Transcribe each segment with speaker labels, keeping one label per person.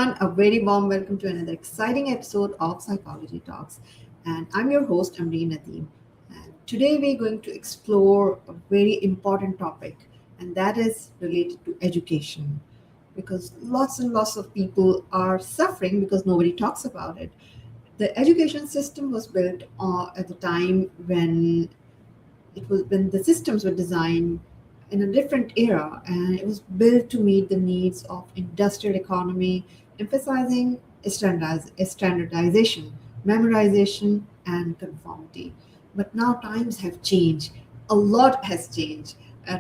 Speaker 1: everyone. A very warm welcome to another exciting episode of Psychology Talks. And I'm your host, Amreen Nadeem. And today we're going to explore a very important topic, and that is related to education. Because lots and lots of people are suffering because nobody talks about it. The education system was built at the time when the systems were designed in a different era, and it was built to meet the needs of industrial economy, emphasizing standardization, memorization, and conformity. But now times have changed. A lot has changed.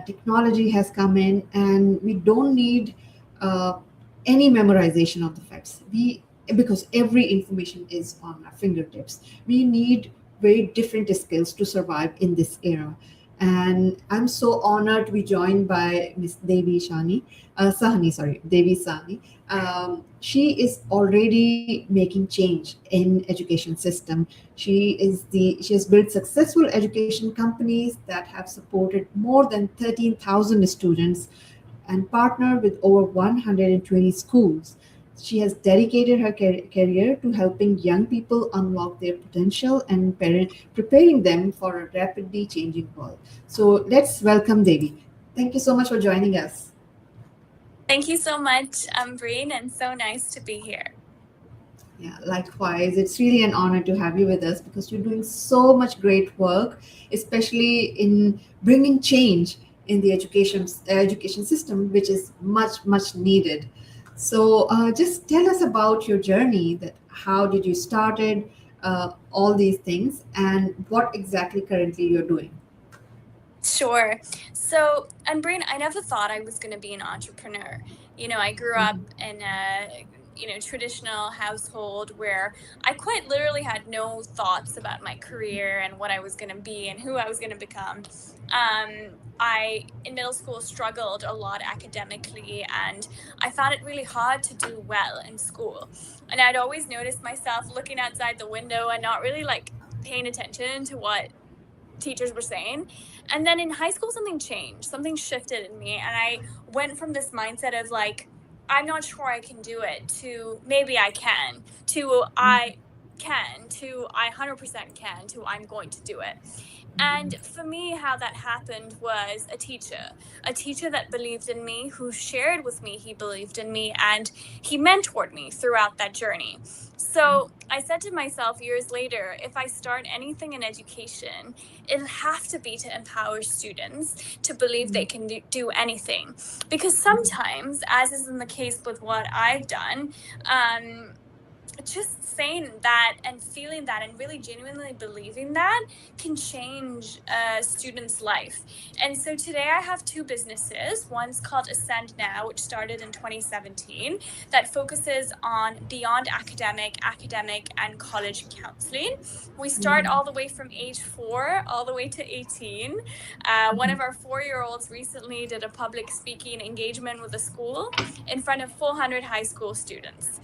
Speaker 1: Technology has come in, and we don't need uh, any memorization of the facts. We Because every information is on our fingertips. We need very different skills to survive in this era. And I'm so honored to be joined by Miss Devi Sahny, Devi Sahny. She is already making change in education system. She has built successful education companies that have supported more than 13,000 students and partnered with over 120 schools. She has dedicated her career to helping young people unlock their potential and preparing them for a rapidly changing world. So let's welcome Devi. Thank you so much for joining us.
Speaker 2: Thank you so much, Breen, and so nice to be here.
Speaker 1: Yeah, likewise. It's really an honor to have you with us because you're doing so much great work, especially in bringing change in the education system, which is much needed. So, just tell us about your journey. That how did you started all these things, and what exactly currently you're doing?
Speaker 2: Sure. So, Breen, I never thought I was going to be an entrepreneur. I grew up in a traditional household where I quite literally had no thoughts about my career and what I was going to be and who I was going to become. I in middle school struggled a lot academically, and I found it really hard to do well in school. And I'd always noticed myself looking outside the window and not really paying attention to what teachers were saying. And then in high school, something changed, something shifted in me. And I went from this mindset of I'm not sure I can do it, to maybe I can, to I can, to I 100% can, to I'm going to do it. And for me, how that happened was a teacher that believed in me, who shared with me he believed in me, and he mentored me throughout that journey. So I said to myself years later, if I start anything in education, it'll have to be to empower students to believe they can do anything. Because sometimes, as is in the case with what I've done, just saying that and feeling that and really genuinely believing that can change a student's life. And so today I have two businesses. One's called Ascend Now, which started in 2017, that focuses on beyond academic, and college counseling. We start all the way from age 4 all the way to 18. One of our 4-year-olds recently did a public speaking engagement with a school in front of 400 high school students.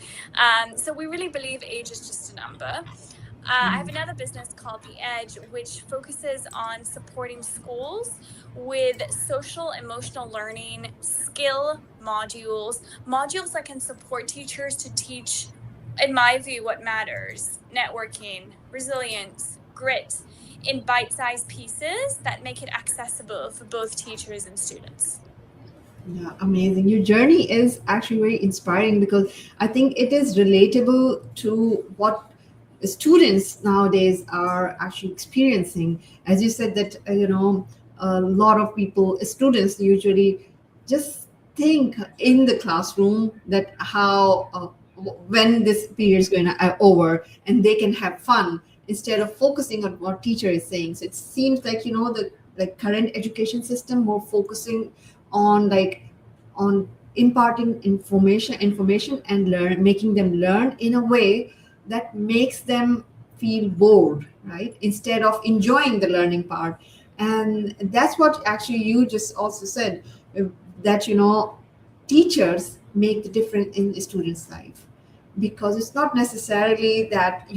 Speaker 2: So we really believe age is just a number. I have another business called The Edge, which focuses on supporting schools with social emotional learning skill modules that can support teachers to teach, in my view, what matters: networking, resilience, grit, in bite-sized pieces that make it accessible for both teachers and students.
Speaker 1: Yeah, amazing. Your journey is actually very inspiring because I think it is relatable to what students nowadays are actually experiencing. As you said that a lot of people, students usually just think in the classroom that how when this period is going to over and they can have fun instead of focusing on what teacher is saying. So it seems like the current education system more focusing on on imparting information and making them learn in a way that makes them feel bored, right, instead of enjoying the learning part. And that's what actually you just also said, that teachers make the difference in the student's life, because it's not necessarily that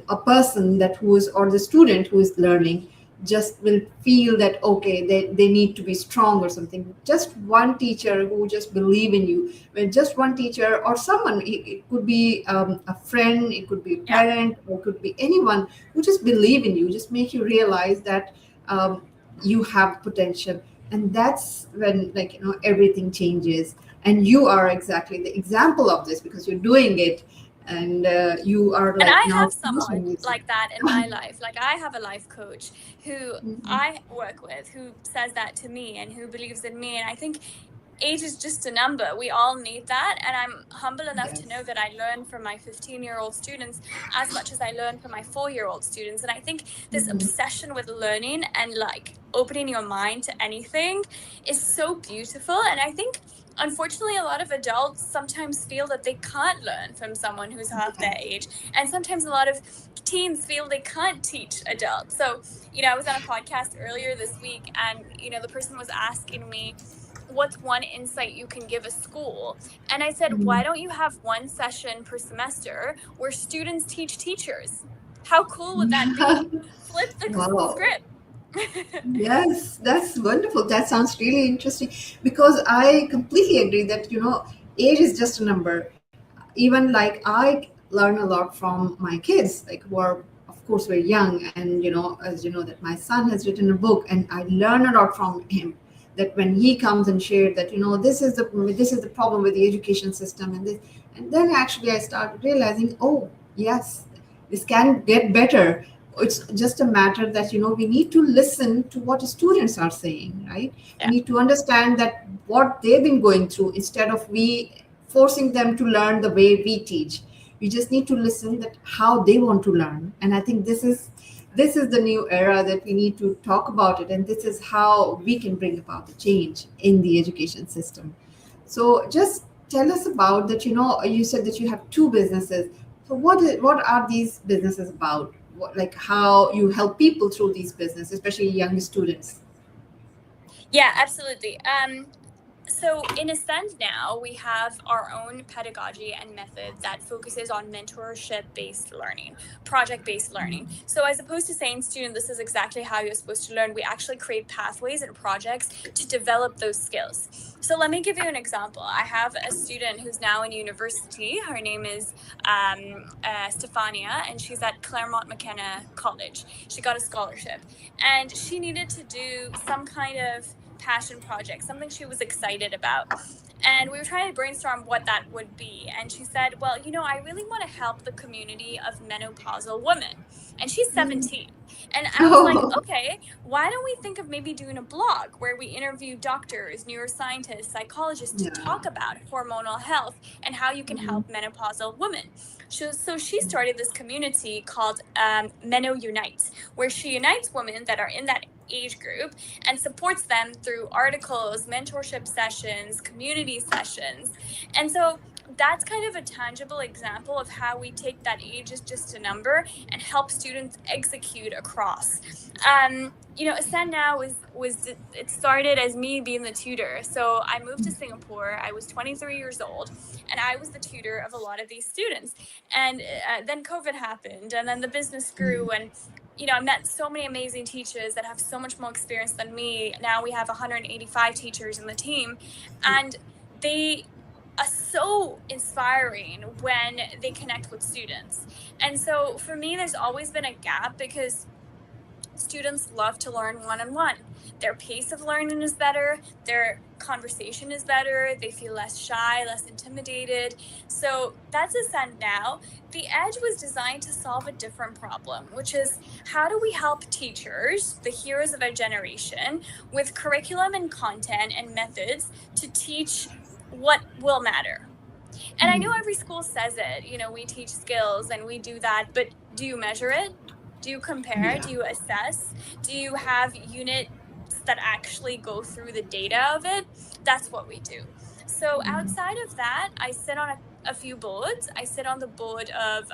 Speaker 1: a person that who is, or the student who is learning, just will feel that okay, they need to be strong or something. Just one teacher who just believe in you, when just one teacher or someone, it could be a friend, it could be a
Speaker 2: Yeah.
Speaker 1: parent, or it could be anyone who just believe in you, just make you realize that um, you have potential. And that's when, like, everything changes. And you are exactly the example of this, because you're doing it, and you are
Speaker 2: And
Speaker 1: like
Speaker 2: I
Speaker 1: now
Speaker 2: have someone
Speaker 1: passing it.
Speaker 2: like that in my life. Like, I have a life coach who
Speaker 1: Mhm.
Speaker 2: I work with who says that to me and who believes in me. And I think age is just a number. We all need that. And I'm humble enough to know
Speaker 1: Yes.
Speaker 2: that I learn from my 15-year-old students as much as I learn from my 4-year-old students. And I think this
Speaker 1: Mhm.
Speaker 2: obsession with learning and like opening your mind to anything is so beautiful. And I think, unfortunately, a lot of adults sometimes feel that they can't learn from someone who's half their
Speaker 1: Yes.
Speaker 2: age. And sometimes a lot of teens feel they can't teach adults. So, I was on a podcast earlier this week, and, the person was asking me, what's one insight you can give a school? And I said, why
Speaker 1: Mhm.
Speaker 2: don't you have one session per semester where students teach teachers? How cool would that be? Flip the
Speaker 1: Wow.
Speaker 2: script.
Speaker 1: Yes, that's wonderful. That sounds really interesting, because I completely agree that, age is just a number. Even like I learn a lot from my kids, like who are, of course, very young. And, as you know, that my son has written a book, and I learn a lot from him. That when he comes and shared that, this is the problem with the education system, and then actually I started realizing, oh yes, this can get better. It's just a matter that, we need to listen to what the students are saying, right? We
Speaker 2: Yeah.
Speaker 1: need to understand that what they've been going through, instead of we forcing them to learn the way we teach. We just need to listen that how they want to learn. And I think this is the new era that we need to talk about it, and this is how we can bring about the change in the education system. So just tell us about that. You said that you have two businesses. So what are these businesses about? Like how you help people through these businesses, especially young students?
Speaker 2: Yeah, absolutely. So in Ascend now, we have our own pedagogy and method that focuses on mentorship-based learning, project-based learning. So as opposed to saying, student, this is exactly how you're supposed to learn, we actually create pathways and projects to develop those skills. So let me give you an example. I have a student who's now in university. Her name is Stefania, and she's at Claremont McKenna College. She got a scholarship, and she needed to do some kind of passion project, something she was excited about. And we were trying to brainstorm what that would be. And she said, well, I really want to help the community of menopausal women. And she's 17. And I was like,
Speaker 1: Oh,
Speaker 2: okay, why don't we think of maybe doing a blog where we interview doctors, neuroscientists, psychologists to
Speaker 1: yeah.
Speaker 2: talk about hormonal health and how you can
Speaker 1: Mhm.
Speaker 2: help menopausal women? So she started this community called Meno Unites, where she unites women that are in that age group and supports them through articles, mentorship sessions, community sessions. And so that's kind of a tangible example of how we take that age is just a number and help students execute across. Ascend Now was it started as me being the tutor. So I moved to Singapore. I was 23 years old, and I was the tutor of a lot of these students. And then COVID happened, and then the business grew, and I met so many amazing teachers that have so much more experience than me. Now we have 185 teachers in the team, and they are so inspiring when they connect with students. And so for me, there's always been a gap because students love to learn one-on-one. Their pace of learning is better, their conversation is better, they feel less shy, less intimidated. So that's Ascend Now. The Edge was designed to solve a different problem, which is, how do we help teachers, the heroes of our generation, with curriculum and content and methods to teach what will matter? And I know every school says it, we teach skills and we do that, but do you measure it? Do you compare?
Speaker 1: Yeah.
Speaker 2: Do you assess? Do you have units that actually go through the data of it? That's what we do. So outside of that, I sit on a few boards. I sit on the board of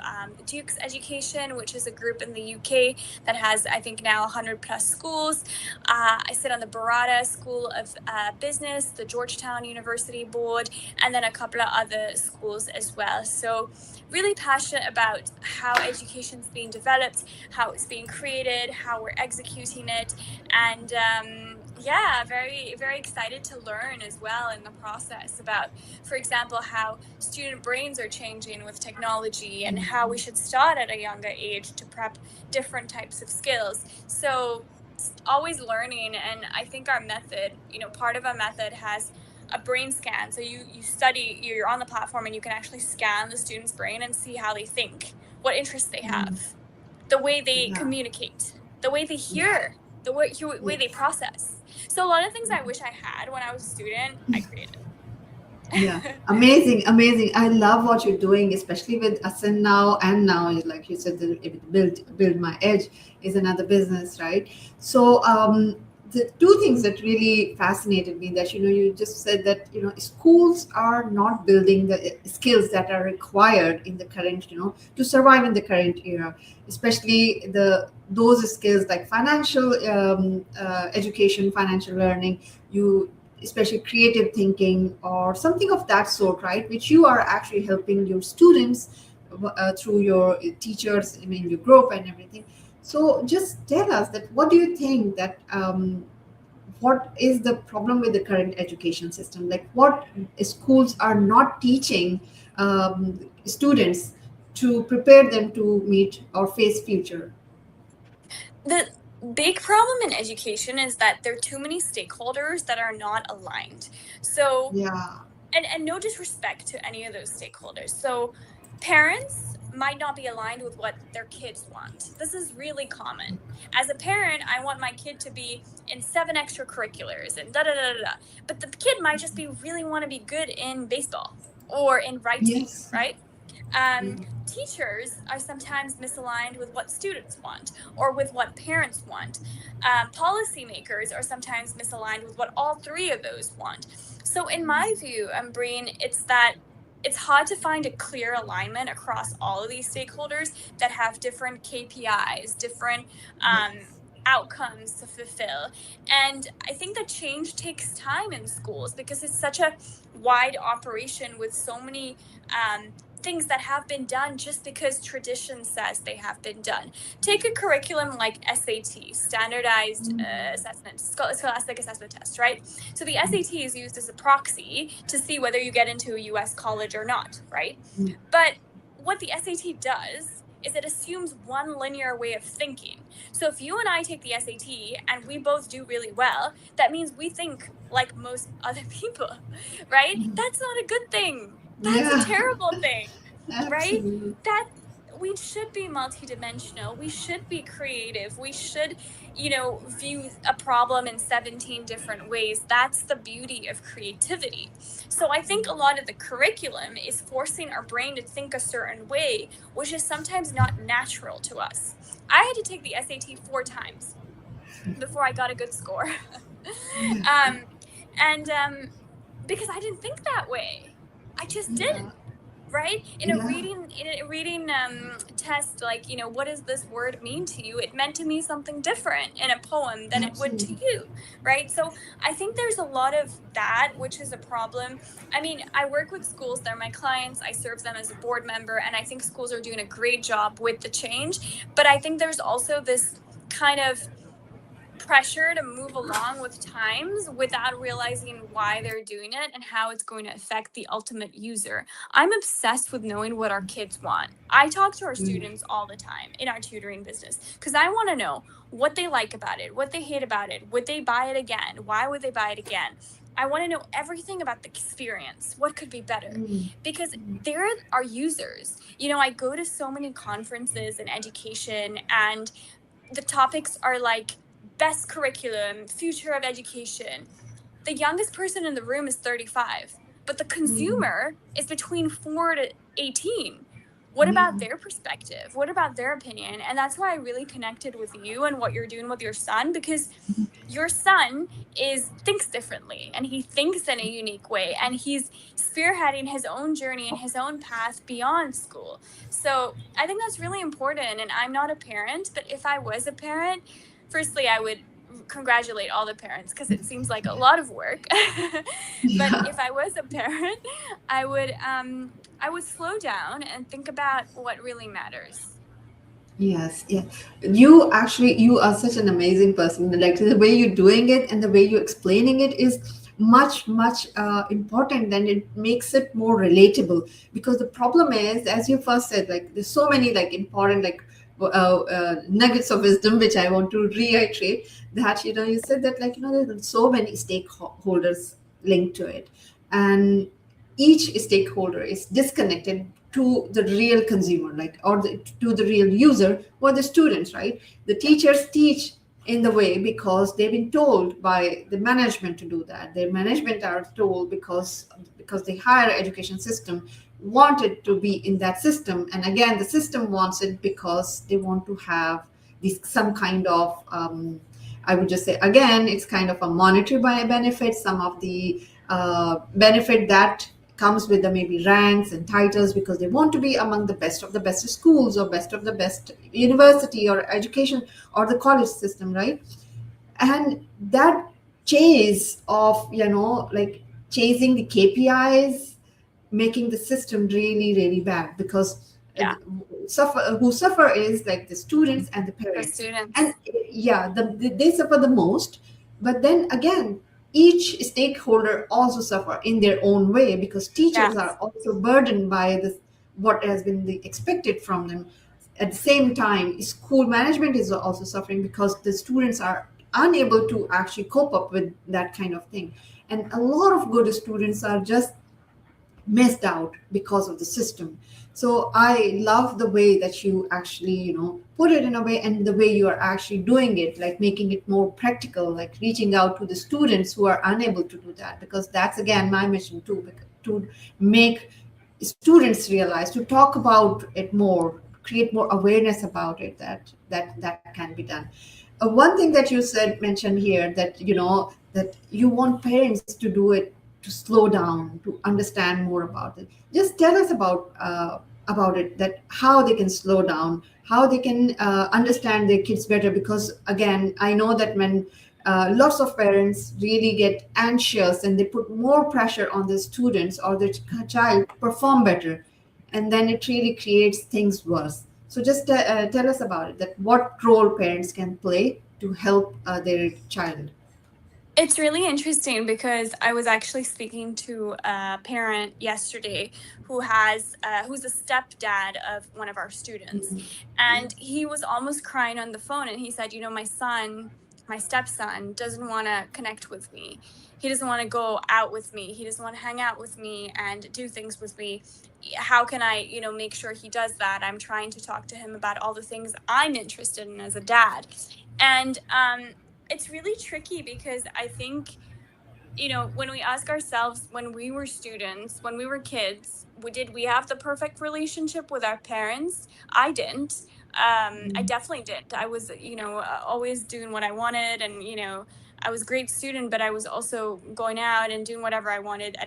Speaker 2: Duke's Education, which is a group in the UK that has, I think, now 100 plus schools. I sit on the Barada School of Business, the Georgetown University board, and then a couple of other schools as well. So really passionate about how education's being developed, how it's being created, how we're executing it, and yeah, very, very excited to learn as well in the process about, for example, how student brains are changing with technology and how we should start at a younger age to prep different types of skills. So always learning. And I think our method, part of our method has a brain scan. So you study, you're on the platform and you can actually scan the student's brain and see how they think, what interests they have, the way they
Speaker 1: Yeah,
Speaker 2: communicate, the way they
Speaker 1: yeah,
Speaker 2: hear, the way they
Speaker 1: yes.
Speaker 2: process. So a lot of things I wish I had when I was a student, I created.
Speaker 1: Yeah, amazing, amazing. I love what you're doing, especially with Asin now. And now, like you said, the build my edge is another business, right? So, the two things that really fascinated me, that you just said that schools are not building the skills that are required in the current, to survive in the current era, especially those skills like financial education, financial learning. You Especially creative thinking or something of that sort, right? Which you are actually helping your students through your teachers, I mean, your group and everything. So just tell us that what do you think that what is the problem with the current education system? Like what schools are not teaching students to prepare them to meet or face future?
Speaker 2: The big problem in education is that there are too many stakeholders that are not aligned. So,
Speaker 1: Yeah.
Speaker 2: and no disrespect to any of those stakeholders. So, parents might not be aligned with what their kids want. This is really common. As a parent, I want my kid to be in 7 extracurriculars and da da da da da. But the kid might just be really want to be good in baseball or in writing,
Speaker 1: Yes.
Speaker 2: right? Um, Teachers are sometimes misaligned with what students want or with what parents want. Policymakers are sometimes misaligned with what all three of those want. So, in my view, Breen, it's that it's hard to find a clear alignment across all of these stakeholders that have different KPIs, different
Speaker 1: Yes.
Speaker 2: outcomes to fulfill. And I think that change takes time in schools because it's such a wide operation with so many things that have been done just because tradition says they have been done. Take a curriculum like SAT, standardized assessment, scholastic assessment test, right? So the SAT is used as a proxy to see whether you get into a US college or not, right? But what the SAT does is it assumes one linear way of thinking. So if you and I take the SAT and we both do really well, that means we think like most other people, right? That's not a good thing. That's a
Speaker 1: Yeah.
Speaker 2: terrible thing, right?
Speaker 1: Absolutely.
Speaker 2: That we should be multidimensional. We should be creative. We should, view a problem in 17 different ways. That's the beauty of creativity. So I think a lot of the curriculum is forcing our brain to think a certain way, which is sometimes not natural to us. I had to take the SAT 4 times before I got a good score.
Speaker 1: Yeah.
Speaker 2: And because I didn't think that way. I just
Speaker 1: Yeah.
Speaker 2: didn't, right?
Speaker 1: Yeah.
Speaker 2: In a reading test, like, what does this word mean to you? It meant to me something different in a poem than it would to
Speaker 1: Absolutely.
Speaker 2: you, right? So I think there's a lot of that, which is a problem. I mean, I work with schools, they're my clients, I serve them as a board member, and I think schools are doing a great job with the change. But I think there's also this kind of pressure to move along with times without realizing why they're doing it and how it's going to affect the ultimate user. I'm obsessed with knowing what our kids want. I talk to our students all the time in our tutoring business because I want to know what they like about it, what they hate about it, would they buy it again, why would they buy it again. I want to know everything about the experience, what could be better, because they're our users. I go to so many conferences in education, and the topics are like best curriculum, future of education. The youngest person in the room is 35, but the consumer is between 4 to 18. what about
Speaker 1: Yeah.
Speaker 2: their perspective? What about their opinion? And that's why I really connected with you and what you're doing with your son, because your son is thinks differently, and he thinks in a unique way, and he's spearheading his own journey and his own path beyond school. So I think that's really important. And I'm not a parent, but if I was a parent, firstly I would congratulate all the parents, because it seems like a lot of work. But
Speaker 1: Yeah.
Speaker 2: if I was a parent, I would slow down and think about what really matters.
Speaker 1: Yes, yeah. You are such an amazing person. Like the way you're doing it and the way you're explaining it is much important, and it makes it more relatable. Because the problem is, as you first said, like there's so many like important like nuggets of wisdom which I want to reiterate. That you said that like there's so many stakeholders linked to it, and each stakeholder is disconnected to the real consumer, like to the real user, or the students, right? The teachers teach in the way because they've been told by the management to do that. Their management are told because the higher education system wanted to be in that system, and again the system wants it because they want to have this some kind of I would just say again it's kind of a monetary benefit, some of the benefit that comes with the maybe ranks and titles because they want to be among the best schools or best of the best university or education or the college system, right? And that chase of like chasing the KPIs, making the system really bad because
Speaker 2: Yeah,
Speaker 1: who suffer is like the students and the
Speaker 2: the
Speaker 1: parents. And
Speaker 2: students.
Speaker 1: yeah, they suffer the most. But then again, each stakeholder also suffer in their own way because
Speaker 2: Yeah.
Speaker 1: teachers are also burdened by this what has been expected from them. At the same time, school management is also suffering because the students are unable to actually cope up with that kind of thing, and a lot of good students are just missed out because of the system. So I love the way that you actually put it in a way, and the way you are actually doing it, like making it more practical, like reaching out to the students who are unable to do that, because that's again my mission too, to make students realize, to talk about it more, create more awareness about it, that can be done. One thing that you said mentioned here, that that you want parents to do it, to slow down, to understand more about it. Just tell us about it, that how they can slow down, how they can understand their kids better. Because again, I know that when lots of parents really get anxious and they put more pressure on the students or their child to perform better, and then it really creates things worse. So just tell us about it, that what role parents can play to help their child.
Speaker 2: It's really interesting because I was actually speaking to a parent yesterday who has who's a stepdad of one of our students,
Speaker 1: Mhm. Yeah.
Speaker 2: and he was almost crying on the phone. And he said, my stepson, doesn't want to connect with me. He doesn't want to go out with me. He doesn't want to hang out with me and do things with me. How can I, make sure he does that? I'm trying to talk to him about all the things I'm interested in as a dad, and it's really tricky because I think, when we ask ourselves, when we were students, when we were kids, did we have the perfect relationship with our parents? I didn't. I definitely didn't. I was, always doing what I wanted, and I was a great student, but I was also going out and doing whatever I wanted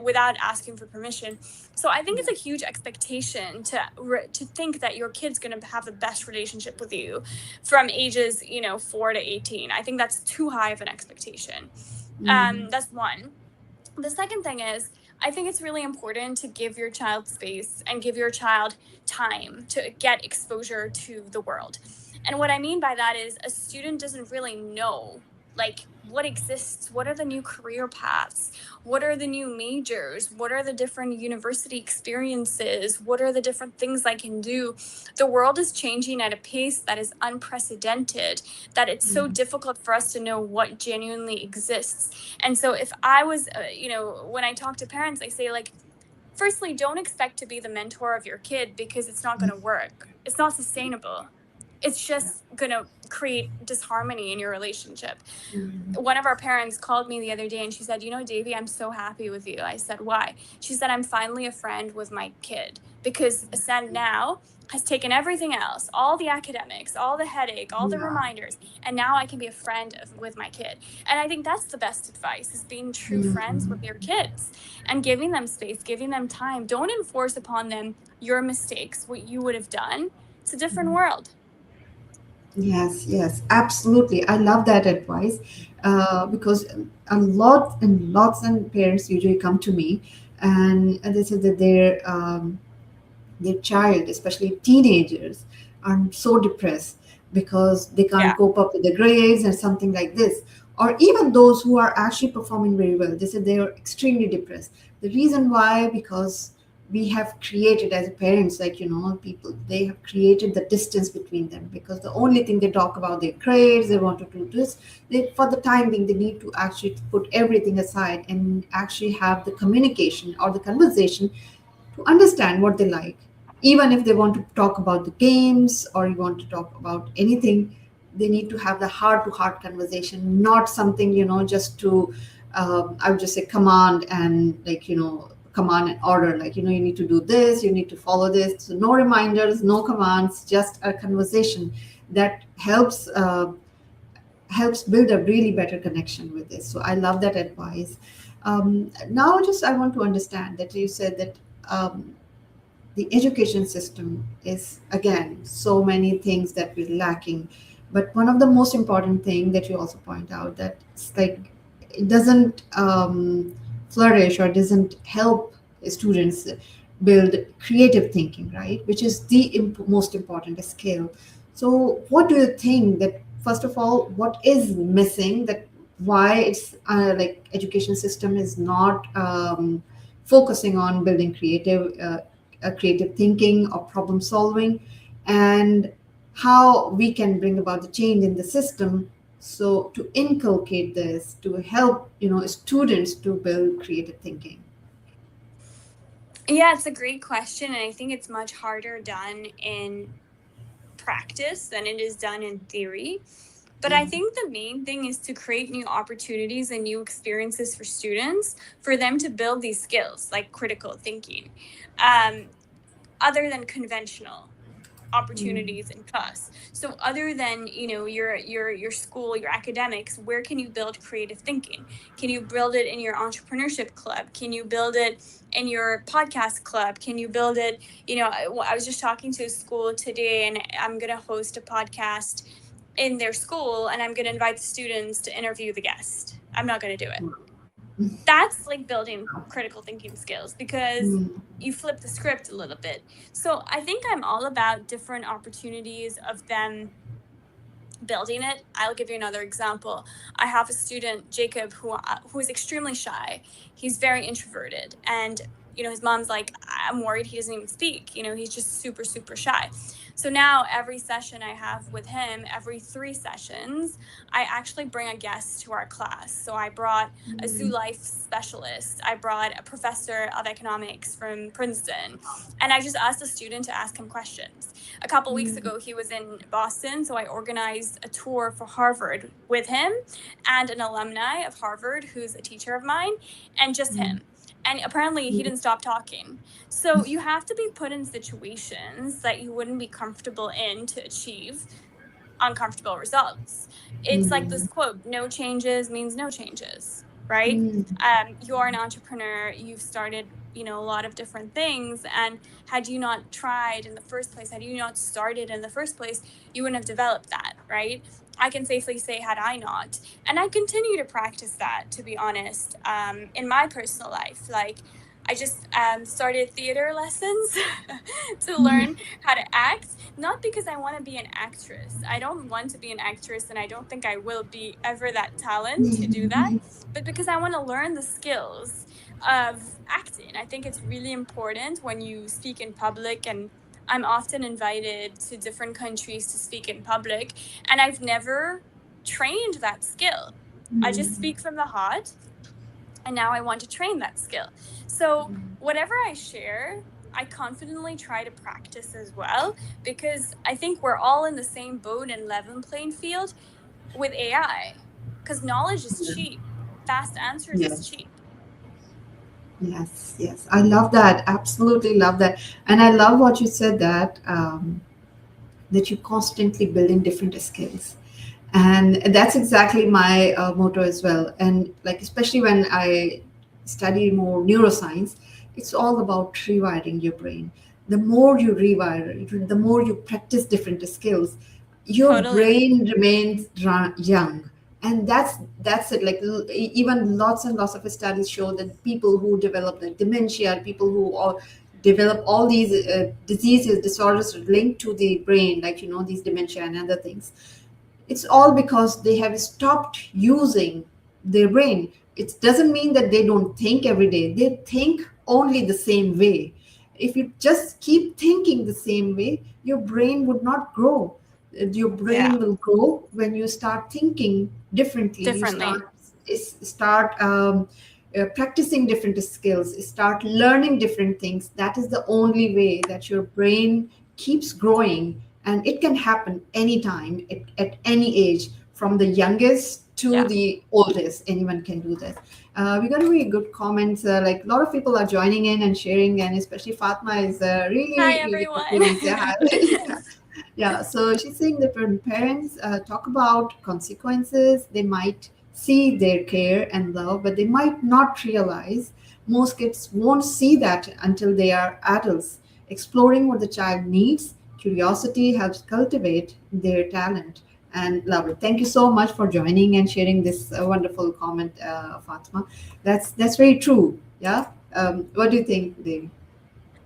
Speaker 2: without asking for permission. So I think it's a huge expectation to think that your kid's going to have the best relationship with you from ages 4 to 18. I think that's too high of an expectation.
Speaker 1: Mhm.
Speaker 2: That's one. The second thing is, I think it's really important to give your child space and give your child time to get exposure to the world. And what I mean by that is, a student doesn't really know like what exists, what are the new career paths, what are the new majors, what are the different university experiences, what are the different things I can do. The world is changing at a pace that is unprecedented, that it's so difficult for us to know what genuinely exists. And so if I was, when I talk to parents, I say, like, firstly, don't expect to be the mentor of your kid, because it's not going to work. It's not sustainable. It's just going to create disharmony in your relationship.
Speaker 1: Mm.
Speaker 2: One of our parents called me the other day and she said, you know, Davy, I'm so happy with you. I said, why? She said, I'm finally a friend with my kid because Ascend now has taken everything else, all the academics, all the headache, all the
Speaker 1: Yeah.
Speaker 2: reminders, and now I can be a friend with my kid. And I think that's the best advice, is being true friends with
Speaker 1: Mm.
Speaker 2: your kids and giving them space, giving them time. Don't enforce upon them your mistakes, what you would have done. It's a different world.
Speaker 1: Yes, yes, absolutely. I love that advice because a lot and lots and parents usually come to me and they say that their child, especially teenagers, are so depressed because they can't
Speaker 2: Yeah.
Speaker 1: cope up with the grades and something like this. Or even those who are actually performing very well, they say they are extremely depressed. The reason why, because we have created as parents, like, people, they have created the distance between them because the only thing they talk about their grades, they want to do this. For the time being, they need to actually put everything aside and actually have the communication or the conversation to understand what they like. Even if they want to talk about the games or you want to talk about anything, they need to have the heart to heart conversation, not something, just to, I would just say command and command and order, like, you need to do this, you need to follow this. So no reminders, no commands, just a conversation that helps build a really better connection with this. So I love that advice. Now, just I want to understand that you said that the education system is, again, so many things that we're lacking, but one of the most important thing that you also point out, that it's like it doesn't flourish or doesn't help students build creative thinking, right, which is the most important skill. So what do you think that, first of all, what is missing, that why it's like education system is not focusing on building creative thinking or problem solving, and how we can bring about the change in the system, so to inculcate this, to help students to build creative thinking.
Speaker 2: Yeah, it's a great question. And I think it's much harder done in practice than it is done in theory. But I think the main thing is to create new opportunities and new experiences for students, for them to build these skills like critical thinking, um, other than conventional opportunities in class. So other than, your school, your academics, where can you build creative thinking? Can you build it in your entrepreneurship club? Can you build it in your podcast club? Can you build it, I was just talking to a school today, and I'm going to host a podcast in their school, and I'm going to invite the students to interview the guest. I'm not going to do it. That's like building critical thinking skills, because
Speaker 1: Mm.
Speaker 2: you flip the script a little bit. So I think I'm all about different opportunities of them building it. I'll give you another example. I have a student, Jacob, who is extremely shy. He's very introverted, and his mom's like, I'm worried he doesn't even speak. He's just super, super shy. So now every session I have with him, every 3 sessions, I actually bring a guest to our class. So I brought a zoo life specialist. I brought a professor of economics from Princeton. And I just asked the student to ask him questions. A couple weeks ago, he was in Boston, so I organized a tour for Harvard with him and an alumni of Harvard who's a teacher of mine, and just him. And apparently he didn't stop talking. So you have to be put in situations that you wouldn't be comfortable in to achieve uncomfortable results. It's like this quote, no changes means no changes, right? You're an entrepreneur, you've started, a lot of different things. And had you not tried in the first place, had you not started in the first place, you wouldn't have developed that, right? I can safely say, had I not. And I continue to practice that, to be honest, in my personal life. Like, I just started theater lessons to learn how to act, not because I want to be an actress. I don't want to be an actress, and I don't think I will be ever that talent to do that, but because I want to learn the skills of acting. I think it's really important when you speak in public, and I'm often invited to different countries to speak in public, and I've never trained that skill. I just speak from the heart, and now I want to train that skill. So whatever I share I confidently try to practice as well, because I think we're all in the same boat and level playing field with AI, because knowledge is
Speaker 1: Yeah.
Speaker 2: cheap. Fast answers is
Speaker 1: Yes.
Speaker 2: cheap.
Speaker 1: Yes, yes, I love that. Absolutely love that, and I love what you said that you constantly building different skills, and that's exactly my motto as well. And like especially when I study more neuroscience, it's all about rewiring your brain. The more you rewire it, the more you practice different skills, your
Speaker 2: Totally.
Speaker 1: brain remains young. And that's it. Like even lots and lots of studies show that people who develop like dementia, people who all develop all these diseases, disorders linked to the brain, like these dementia and other things, it's all because they have stopped using their brain. It doesn't mean that they don't think every day. They think only the same way. If you just keep thinking the same way, your brain would not grow. Your
Speaker 2: Yeah.
Speaker 1: brain will grow when you start thinking differently. You
Speaker 2: Differently.
Speaker 1: start practicing different skills, start learning different things. That is the only way that your brain keeps growing, and it can happen anytime, at any age, from the youngest to
Speaker 2: Yeah.
Speaker 1: the oldest. Anyone can do this. We got really good comments. Like a lot of people are joining in and sharing, and especially Fatma is
Speaker 2: Hi,
Speaker 1: really
Speaker 2: everyone.
Speaker 1: giving say hi. Yeah. Yeah, so she's saying that when parents talk about consequences, they might see their care and love, but they might not realize most kids won't see that until they are adults. Exploring what the child needs, curiosity helps cultivate their talent and love it. Thank you so much for joining and sharing this wonderful comment, Fatma. That's very true. Yeah. What do you think, Devi?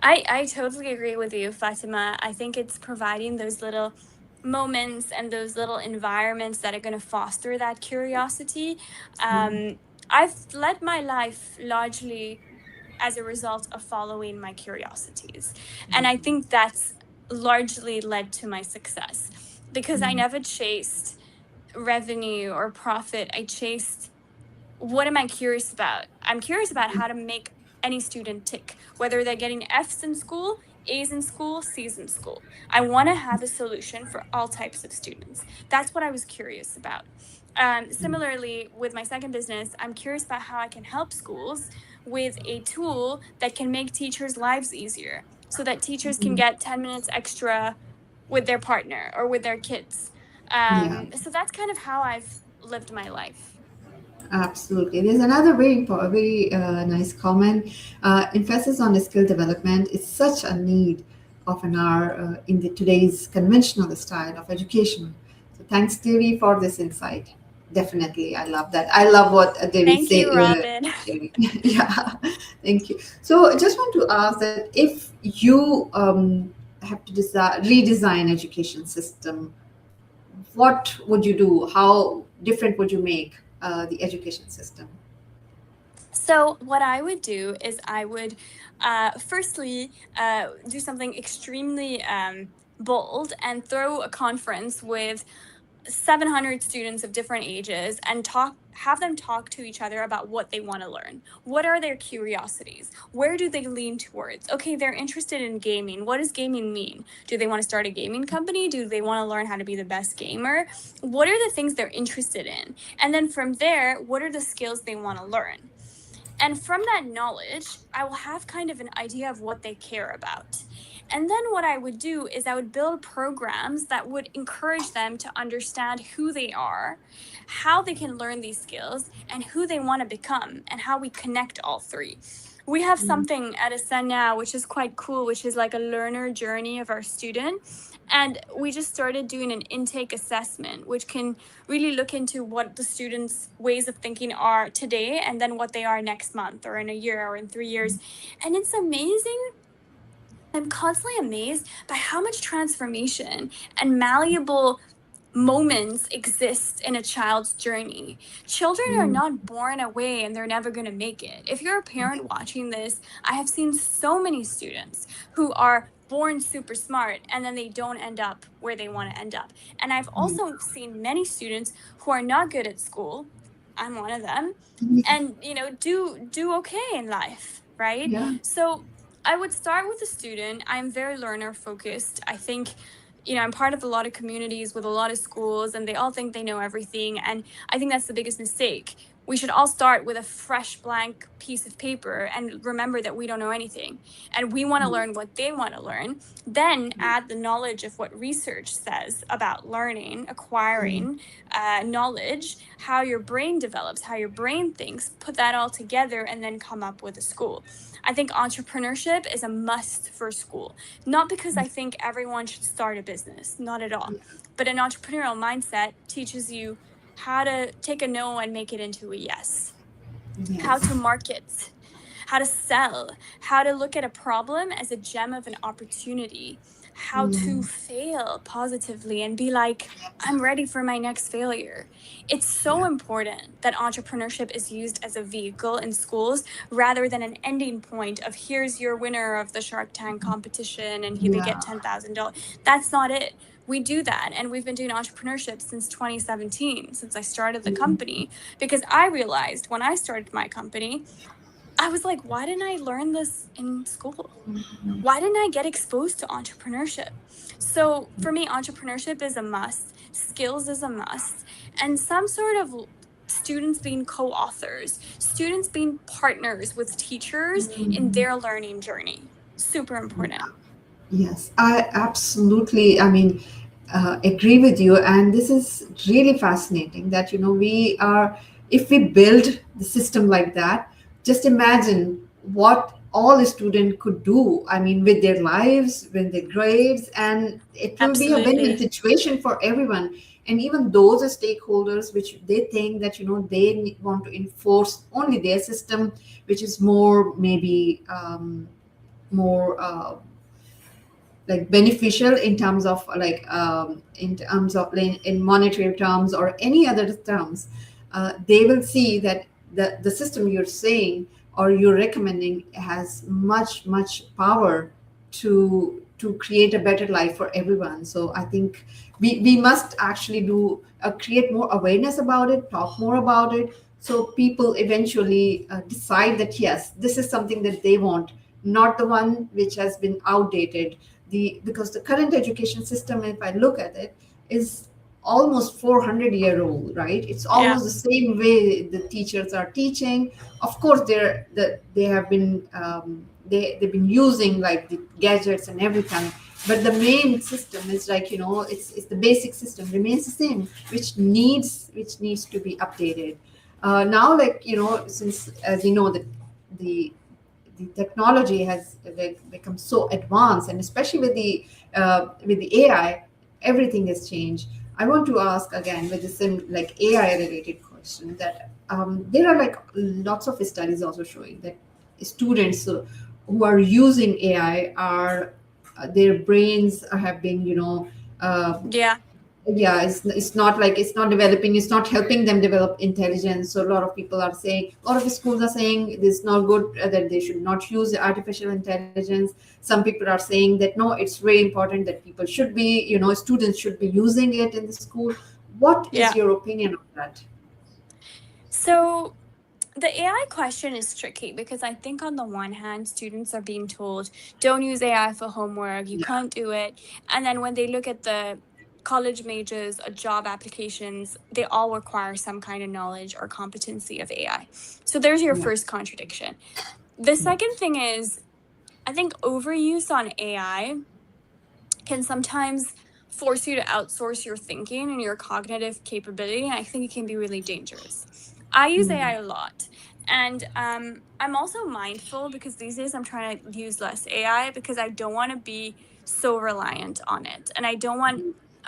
Speaker 2: I totally agree with you, Fatima. I think it's providing those little moments and those little environments that are going to foster that curiosity. I've led my life largely as a result of following my curiosities. And I think that's largely led to my success, because I never chased revenue or profit. I chased, what am I curious about? I'm curious about how to make any student tick, whether they're getting F's in school, A's in school, C's in school. I want to have a solution for all types of students. That's what I was curious about. Similarly, with my second business, I'm curious about how I can help schools with a tool that can make teachers' lives easier, so that teachers can get 10 minutes extra with their partner or with their kids.
Speaker 1: Yeah.
Speaker 2: So that's kind of how I've lived my life.
Speaker 1: Absolutely. There's another very nice comment. Emphasis on skill development is such a need of an hour in the today's conventional style of education. So thanks, Devi, for this insight. Definitely, I love that. I love what Devi
Speaker 2: Thank
Speaker 1: say.
Speaker 2: you, Robin.
Speaker 1: Sharing. Yeah, thank you. So I just want to ask that if you have to redesign education system, what would you do? How different would you make the education system?
Speaker 2: So, what I would do is I would firstly do something extremely bold and throw a conference with 700 students of different ages and have them talk to each other about what they want to learn. What are their curiosities? Where do they lean towards? Okay, they're interested in gaming. What does gaming mean? Do they want to start a gaming company? Do they want to learn how to be the best gamer? What are the things they're interested in? And then from there, what are the skills they want to learn? And from that knowledge, I will have kind of an idea of what they care about. And then what I would do is I would build programs that would encourage them to understand who they are, how they can learn these skills, and who they want to become, and how we connect all three. We have something at Ascend now, which is quite cool, which is like a learner journey of our student. And we just started doing an intake assessment, which can really look into what the students' ways of thinking are today and then what they are next month or in a year or in 3 years. And it's amazing. I'm constantly amazed by how much transformation and malleable moments exist in a child's journey. Children are
Speaker 1: Mm,
Speaker 2: not born away and they're never going to make it. If you're a parent watching this, I have seen so many students who are born super smart and then they don't end up where they want to end up. And I've
Speaker 1: yeah.
Speaker 2: also seen many students who are not good at school. I'm one of them.
Speaker 1: Yeah.
Speaker 2: And do okay in life, right?
Speaker 1: Yeah.
Speaker 2: So I would start with a student. I'm very learner focused. I think, I'm part of a lot of communities with a lot of schools, and they all think they know everything. And I think that's the biggest mistake. We should all start with a fresh blank piece of paper and remember that we don't know anything. And we want to learn what they want to learn. Then add the knowledge of what research says about learning, acquiring knowledge, how your brain develops, how your brain thinks, put that all together, and then come up with a school. I think entrepreneurship is a must for school. Not because I think everyone should start a business, not at all. But an entrepreneurial mindset teaches you how to take a no and make it into a yes, how
Speaker 1: Yes.
Speaker 2: to market, how to sell, how to look at a problem as a gem of an opportunity, how to fail positively and be like, I'm ready for my next failure. It's so
Speaker 1: Yeah.
Speaker 2: important that entrepreneurship is used as a vehicle in schools rather than an ending point of here's your winner of the Shark Tank competition and they get
Speaker 1: Yeah.
Speaker 2: $10,000. That's not it. We do that, and we've been doing entrepreneurship since 2017, since I started the company, because I realized when I started my company, I was like, why didn't I learn this in school? Why didn't I get exposed to entrepreneurship? So for me, entrepreneurship is a must, skills is a must, and some sort of students being co-authors, students being partners with teachers in their learning journey. Super important.
Speaker 1: Yes, I absolutely, agree with you. And this is really fascinating that, if we build the system like that, just imagine what all a student could do. I mean, with their lives, with their grades, and it will be a win-win
Speaker 2: Absolutely.
Speaker 1: situation for everyone. And even those stakeholders, which they think that, they want to enforce only their system, which is more maybe more like beneficial in terms of in terms of in monetary terms or any other terms, they will see that the system you're saying or you're recommending has much power to create a better life for everyone. So I think we must actually do create more awareness about it, talk more about it, so people eventually decide that yes, this is something that they want, not the one which has been outdated. Because the current education system, if I look at it, is almost 400-year old, right? It's
Speaker 2: Yeah.
Speaker 1: almost the same way the teachers are teaching. Of course they have been they've been using like the gadgets and everything, but the main system is like, it's the basic system remains the same, which needs to be updated. Now, like, since, as you know, the technology has become so advanced, and especially with the AI, everything has changed. I want to ask again with the same like AI related question that there are like lots of studies also showing that students who are using AI are their brains have been,
Speaker 2: Yeah.
Speaker 1: yeah, it's not like it's not developing, it's not helping them develop intelligence. So a lot of people are saying, a lot of schools are saying this is not good, that they should not use artificial intelligence. Some people are saying that no, it's very important that people should be, students should be using it in the school. What is
Speaker 2: Yeah.
Speaker 1: your opinion on that?
Speaker 2: So the AI question is tricky because I think on the one hand, students are being told, don't use AI for homework, you
Speaker 1: Yeah.
Speaker 2: can't do it. And then when they look at the college majors or job applications, they all require some kind of knowledge or competency of AI. So there's your
Speaker 1: Yeah.
Speaker 2: first contradiction. The
Speaker 1: Yeah.
Speaker 2: second thing is, I think overuse on AI can sometimes force you to outsource your thinking and your cognitive capability. And I think it can be really dangerous. I use AI a lot. And I'm also mindful because these days I'm trying to use less AI because I don't want to be so reliant on it. And I don't want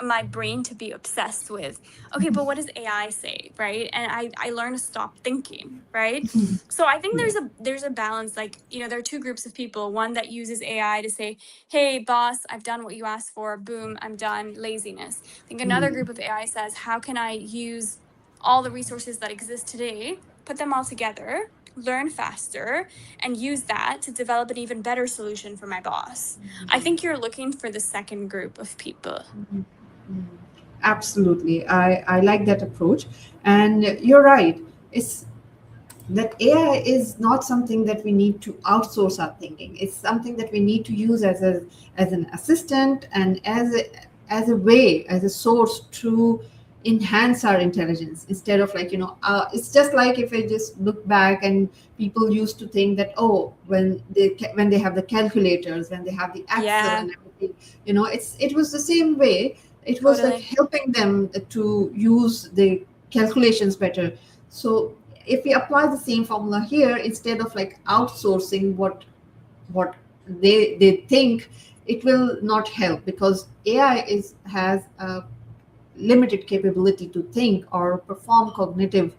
Speaker 2: my brain to be obsessed with, okay, but what does AI say? Right. And I learn to stop thinking. Right. So I think
Speaker 1: Yeah.
Speaker 2: there's a balance. Like, there are two groups of people. One that uses AI to say, hey, boss, I've done what you asked for. Boom, I'm done. Laziness. I think another group of AI says, how can I use all the resources that exist today, put them all together, learn faster, and use that to develop an even better solution for my boss? I think you're looking for the second group of people.
Speaker 1: Absolutely. I like that approach. And you're right. It's that AI is not something that we need to outsource our thinking. It's something that we need to use as an assistant and as a way, as a source to enhance our intelligence instead of like, it's just like if I just look back and people used to think that, oh, when they have the calculators, when they have the Excel
Speaker 2: Yeah,
Speaker 1: and everything, it was the same way. It was like
Speaker 2: totally.
Speaker 1: helping them to use the calculations better. So if we apply the same formula here, instead of like outsourcing what they think, it will not help, because AI has a limited capability to think or perform cognitive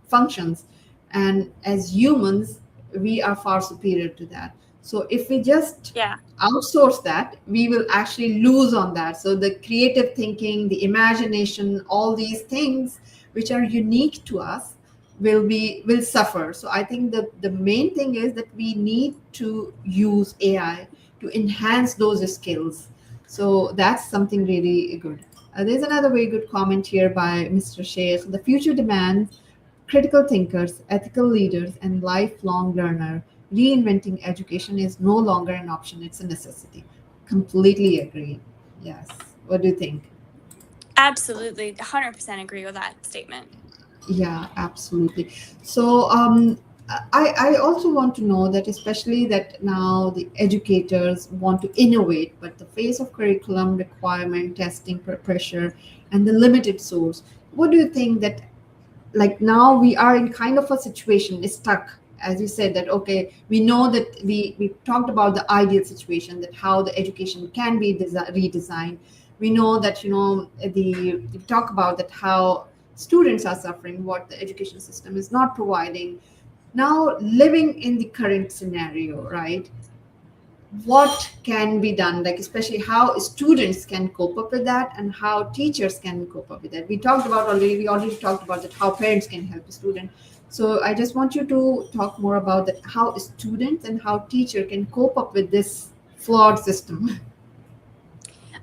Speaker 1: functions, and as humans we are far superior to that. So if we just
Speaker 2: Yeah.
Speaker 1: outsource that, we will actually lose on that. So the creative thinking, the imagination, all these things which are unique to us will suffer. So I think the main thing is that we need to use AI to enhance those skills. So that's something really good. There's another very good comment here by Mr. Sheikh. The future demands critical thinkers, ethical leaders, and lifelong learner. Reinventing education is no longer an option, it's a necessity. Completely agree. Yes. What do you think?
Speaker 2: Absolutely. 100% agree with that statement.
Speaker 1: Yeah, absolutely. So I also want to know that, especially that now the educators want to innovate, but the face of curriculum requirement, testing pressure, and the limited source. What do you think that, like, now we are in kind of a situation stuck, as you said, that okay, we know that we talked about the ideal situation, that how the education can be redesigned. We know that, we talk about that how students are suffering, what the education system is not providing. Now living in the current scenario, right, what can be done, like especially how students can cope up with that and how teachers can cope up with that. We already talked about that, how parents can help a student. So I just want you to talk more about that, how students and how teacher can cope up with this flawed system.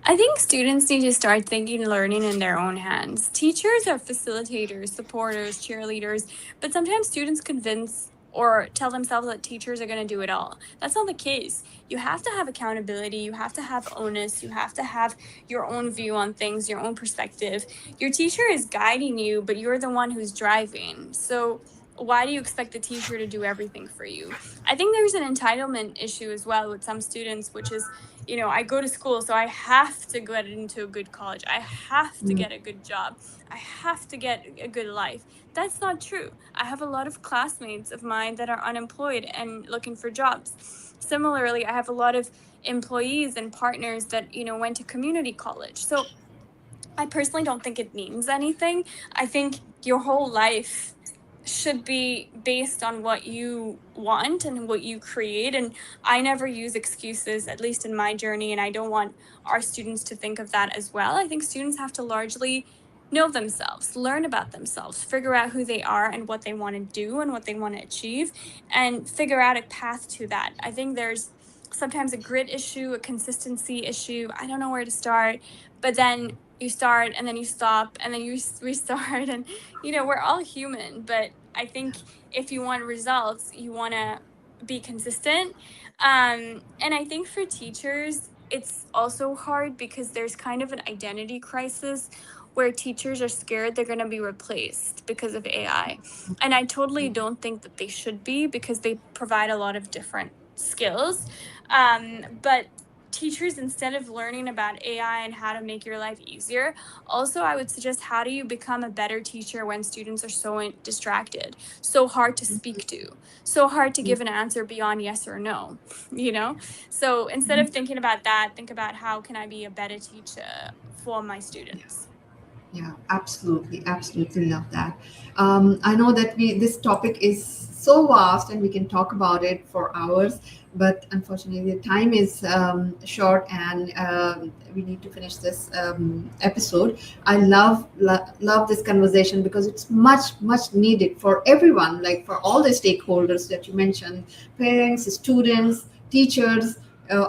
Speaker 2: I think students need to start thinking learning in their own hands. Teachers are facilitators, supporters, cheerleaders, but sometimes students convince or tell themselves that teachers are going to do it all. That's not the case. You have to have accountability, you have to have onus, you have to have your own view on things, your own perspective. Your teacher is guiding you, but you're the one who's driving. So why do you expect the teacher to do everything for you? I think there's an entitlement issue as well with some students, which is, I go to school, so I have to get into a good college. I have to
Speaker 1: Mm,
Speaker 2: get a good job. I have to get a good life. That's not true. I have a lot of classmates of mine that are unemployed and looking for jobs. Similarly, I have a lot of employees and partners that, went to community college. So I personally don't think it means anything. I think your whole life should be based on what you want and what you create. And I never use excuses, at least in my journey. And I don't want our students to think of that as well. I think students have to largely know themselves, learn about themselves, figure out who they are and what they want to do and what they want to achieve, and figure out a path to that. I think there's sometimes a grit issue, a consistency issue. I don't know where to start, but then you start and then you stop and then you restart. And we're all human, but I think if you want results, you want to be consistent. And I think for teachers, it's also hard because there's kind of an identity crisis where teachers are scared they're going to be replaced because of AI. And I totally don't think that they should be, because they provide a lot of different skills. But teachers, instead of learning about AI and how to make your life easier, also I would suggest, how do you become a better teacher when students are so distracted, so hard to speak to, so hard to give an answer beyond yes or no, you know? So instead of thinking about that, think about, how can I be a better teacher for my students?
Speaker 1: yeah, absolutely, absolutely love that. I know that we this topic is so vast and we can talk about it for hours, but unfortunately the time is short, and we need to finish this episode. I love this conversation because it's much needed for everyone, like for all the stakeholders that you mentioned: parents, students, teachers,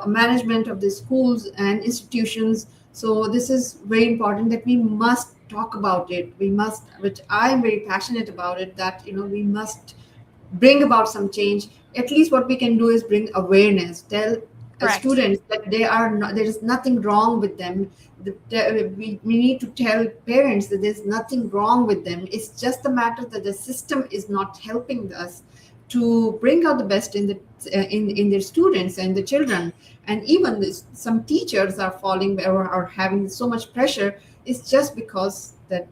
Speaker 1: management of the schools and institutions. So this is very important that we must talk about it. We must, which I am very passionate about it, that we must bring about some change. At least what we can do is bring awareness, tell
Speaker 2: Correct.
Speaker 1: students that there is nothing wrong with them. We need to tell parents that there's nothing wrong with them. It's just the matter that the system is not helping us to bring out the best in in their students and the children. And even some teachers are falling or are having so much pressure. It's just because that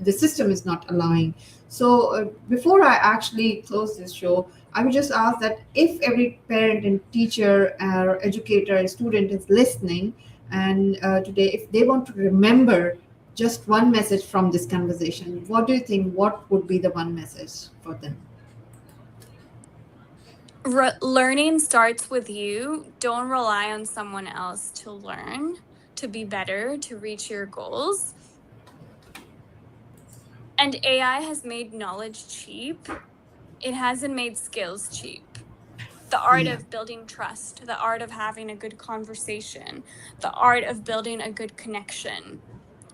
Speaker 1: the system is not allowing. So before I actually close this show, I would just ask that if every parent and teacher or educator and student is listening, and today, if they want to remember just one message from this conversation, what do you think? What would be the one message for them?
Speaker 2: Learning starts with you. Don't rely on someone else to learn, to be better, to reach your goals. And AI has made knowledge cheap. It hasn't made skills cheap. The art
Speaker 1: Yeah.
Speaker 2: of building trust, the art of having a good conversation, the art of building a good connection.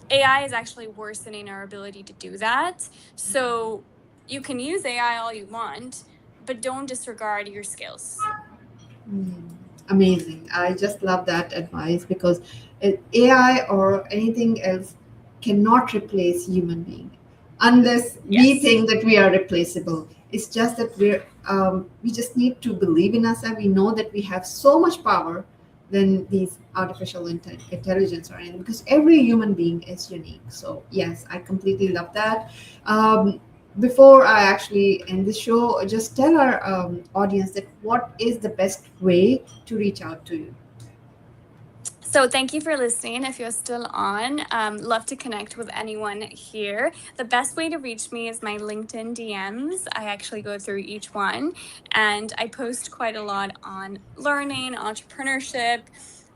Speaker 2: AI is actually worsening our ability to do that. So you can use AI all you want, but don't disregard your skills.
Speaker 1: Mm, amazing. I just love that advice because AI or anything else cannot replace human being unless we
Speaker 2: Yes.
Speaker 1: think that we are replaceable. It's just that we just need to believe in ourselves. We know that we have so much power than these artificial intelligence or anything, because every human being is unique. So yes, I completely love that. Um, Before I actually end the show, just tell our audience that what is the best way to reach out to you.
Speaker 2: So thank you for listening. If you're still on, love to connect with anyone here. The best way to reach me is my LinkedIn DMs. I actually go through each one, and I post quite a lot on learning, entrepreneurship,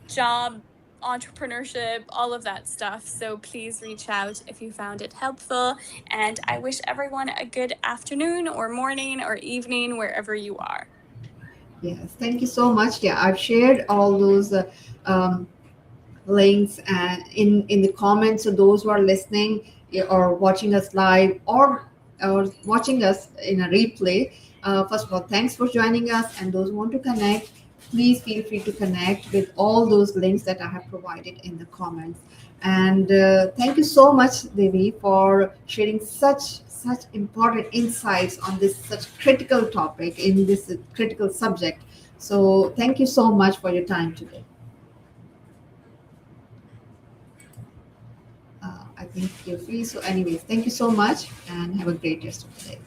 Speaker 2: job entrepreneurship, all of that stuff. So please reach out if you found it helpful. And I wish everyone a good afternoon or morning or evening wherever you are.
Speaker 1: Yes, thank you so much. Yeah, I've shared all those um, links and in the comments. So those who are listening, or watching us live, or watching us in a replay, first of all, thanks for joining us. And those who want to connect, please feel free to connect with all those links that I have provided in the comments. And thank you so much, Devi, for sharing such important insights on this such critical topic in this critical subject. So thank you so much for your time today. I think you're free. So, anyways, thank you so much and have a great rest of the day.